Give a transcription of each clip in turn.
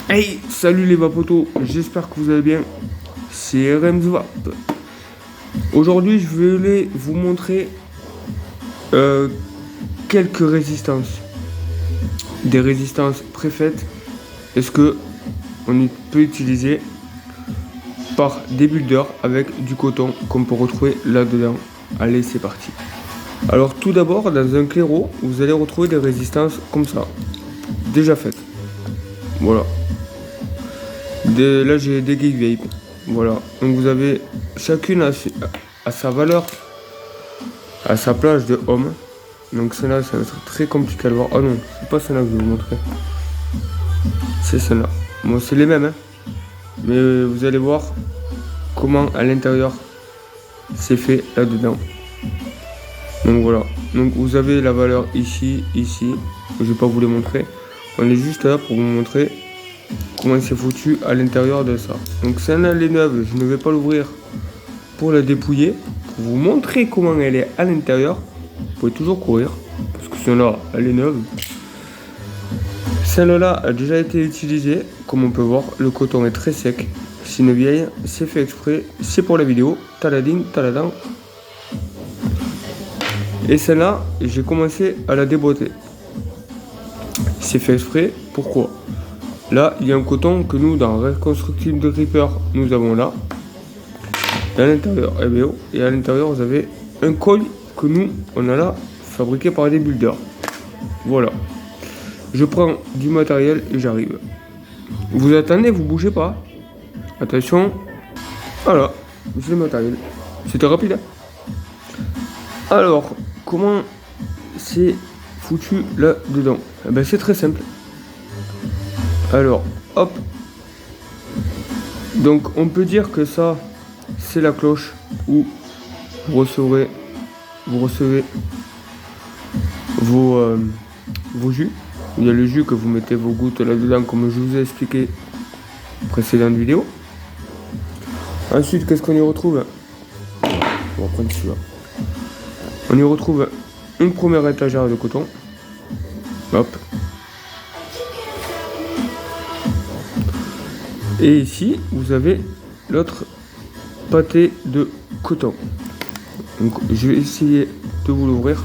Hey, salut les vapotos, j'espère que vous allez bien, c'est RMZVAP. Aujourd'hui je vais vous montrer quelques résistances. Des résistances préfaites. Est-ce que on peut utiliser par des builders avec du coton qu'on peut retrouver là-dedans. Allez, c'est parti. Alors tout d'abord, dans un claireau, vous allez retrouver des résistances comme ça, déjà faites. Voilà. Là j'ai des geek vape. Voilà. Donc vous avez chacune à sa valeur, à sa plage de homme. Donc celle-là, ça va être très compliqué à le voir. Oh non, c'est pas celle-là que je vais vous montrer. C'est celle-là. Bon, c'est les mêmes, hein. Mais vous allez voir comment à l'intérieur c'est fait là-dedans. Donc voilà. Donc vous avez la valeur ici, ici. Je vais pas vous les montrer. On est juste là pour vous montrer comment c'est foutu à l'intérieur de ça. Donc celle-là, elle est neuve. Je ne vais pas l'ouvrir pour la dépouiller. Pour vous montrer comment elle est à l'intérieur. Vous pouvez toujours courir. Parce que celle-là, elle est neuve. Celle-là a déjà été utilisée. Comme on peut voir, le coton est très sec. C'est une vieille. C'est fait exprès. C'est pour la vidéo. Talading, taladin. Et celle-là, j'ai commencé à la déboîter. C'est fait exprès. Pourquoi ? Là, il y a un coton que nous, dans Reconstructible Dripper, nous avons là. Et à l'intérieur, EBO. Et à l'intérieur, vous avez un coil que nous, on a là, fabriqué par des builders. Voilà. Je prends du matériel et j'arrive. Vous attendez, vous bougez pas. Attention. Voilà. C'est le matériel. C'était rapide, hein ? Alors, comment c'est foutu là-dedans ? Eh ben, c'est très simple. Alors, hop. Donc, on peut dire que ça, c'est la cloche où vous recevez vos jus. Il y a le jus que vous mettez vos gouttes là-dedans, comme je vous ai expliqué précédente vidéo. Ensuite, qu'est-ce qu'on y retrouve ? On va prendre celui-là. On y retrouve une première étagère de coton. Hop. Et ici, vous avez l'autre pâté de coton. Donc, je vais essayer de vous l'ouvrir.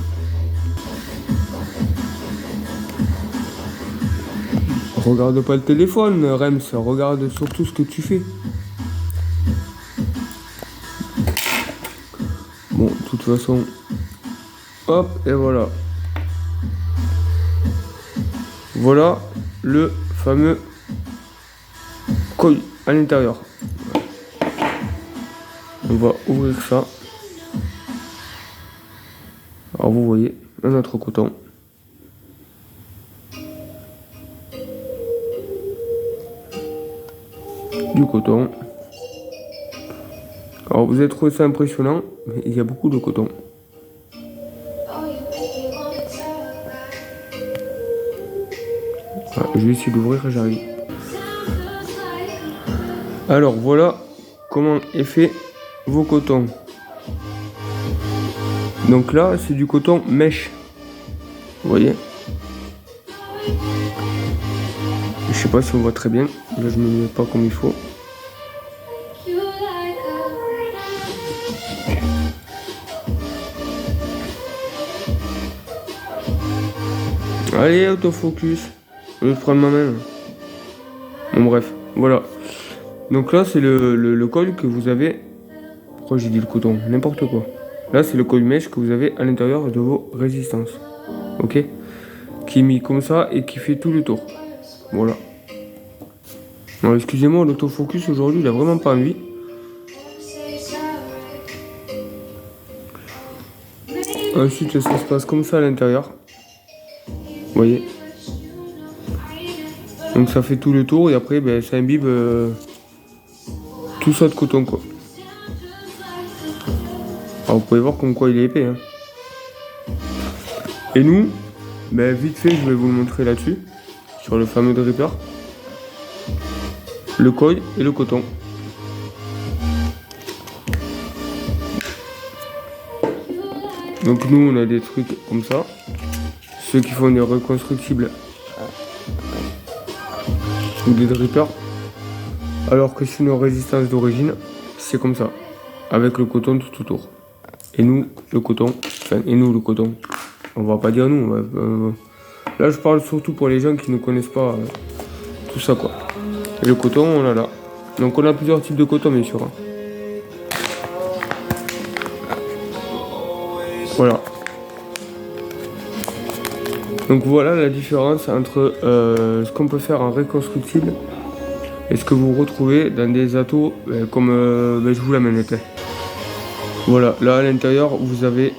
Regarde pas le téléphone, Rems, regarde surtout ce que tu fais. Bon, de toute façon, hop, et voilà. Voilà le fameux coil à l'intérieur. On va ouvrir ça. Alors vous voyez, notre coton. Du coton. Alors vous avez trouvé ça impressionnant, mais il y a beaucoup de coton. Voilà, je vais essayer d'ouvrir et j'arrive. Alors voilà comment est fait vos cotons. Donc là c'est du coton mèche. Vous voyez ? Je sais pas si on voit très bien. Là je me mets pas comme il faut. Allez, autofocus. Je vais prendre ma main. Bon bref, voilà. Donc là c'est le coil que vous avez. Pourquoi j'ai dit le coton ? N'importe quoi. Là c'est le coil mèche que vous avez à l'intérieur de vos résistances. Ok ? Qui est mis comme ça et qui fait tout le tour. Voilà. Alors excusez-moi, l'autofocus aujourd'hui il a vraiment pas envie. Ensuite ça se passe comme ça à l'intérieur. Vous voyez ? Donc ça fait tout le tour et après ben, ça imbibe tout ça de coton quoi. Alors vous pouvez voir comme quoi il est épais. Hein. Et nous, ben, vite fait je vais vous le montrer là-dessus. Sur le fameux dripper. Le coil et le coton. Donc nous on a des trucs comme ça. Ceux qui font des reconstructibles ou des drippers. Alors que sur nos résistances d'origine, c'est comme ça, avec le coton tout autour. Et nous, le coton, on va pas dire nous. Là, je parle surtout pour les gens qui ne connaissent pas tout ça, quoi. Et le coton, on a là. Donc, on a plusieurs types de coton, bien sûr. Hein. Voilà. Donc, voilà la différence entre ce qu'on peut faire en reconstructible et ce que vous retrouvez dans des atos comme je vous l'amène. Voilà, là à l'intérieur, vous avez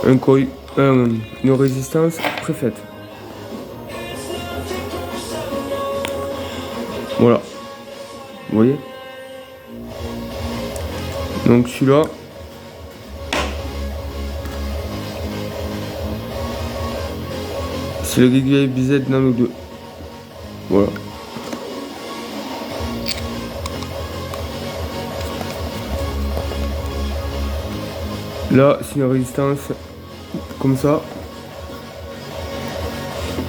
un coil, une résistance préfaite. Voilà, vous voyez. Donc celui-là, c'est le Giga BZ Nano 2. Voilà. Là, c'est une résistance comme ça.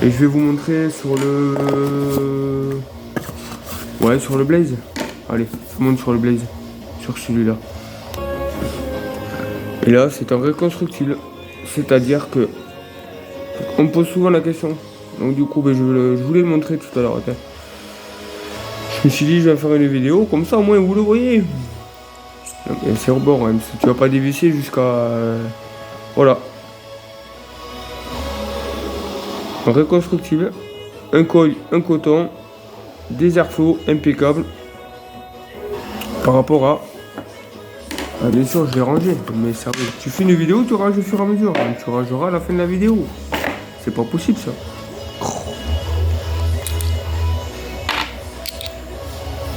Et je vais vous montrer sur le... Ouais, sur le Blaze. Allez, je vous montre sur le Blaze. Sur celui-là. Et là, c'est un reconstructible. C'est-à-dire que... On me pose souvent la question. Donc du coup, je voulais le montrer tout à l'heure. Je me suis dit, je vais faire une vidéo. Comme ça, au moins, vous le voyez. C'est au bord, hein, tu vas pas dévisser jusqu'à... voilà. Un reconstructible, un coil, un coton, des airflows impeccables. Par rapport à... Ah, bien sûr, je l'ai rangé. Mais ça, tu fais une vidéo, tu ranges au fur et à mesure. Hein, tu rangeras à la fin de la vidéo. C'est pas possible, ça.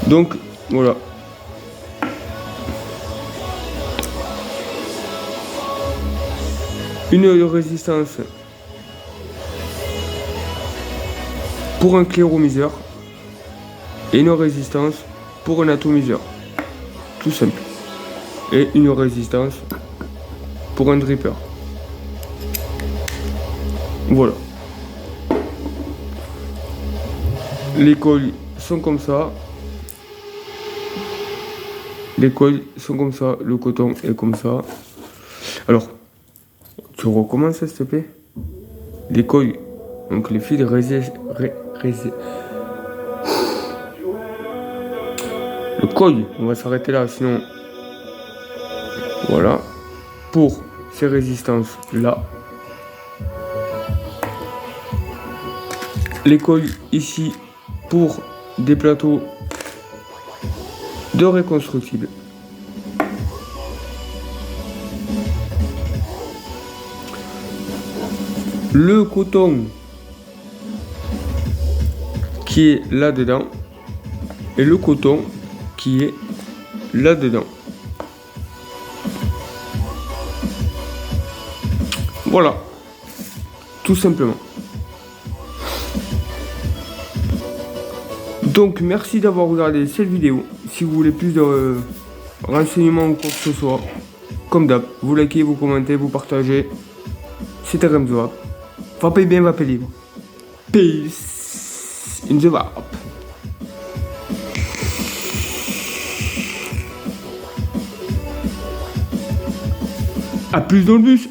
Donc, voilà. Une résistance pour un cléromiseur et une résistance pour un atomiseur. Tout simple. Et une résistance pour un dripper. Voilà. Les coils sont comme ça. Les coils sont comme ça. Le coton est comme ça. Alors, tu recommences s'il te plaît. Les coils, donc les fils le coil, on va s'arrêter là, sinon voilà, pour ces résistances là. Les coils ici pour des plateaux de reconstructibles. Le coton qui est là-dedans et le coton qui est là-dedans. Voilà, tout simplement. Donc merci d'avoir regardé cette vidéo. Si vous voulez plus de renseignements ou quoi que ce soit, comme d'hab, vous likez, vous commentez, vous partagez. C'était Remzoa. Vapez bien, vapez libre. Peace in the vape. A plus dans le bus.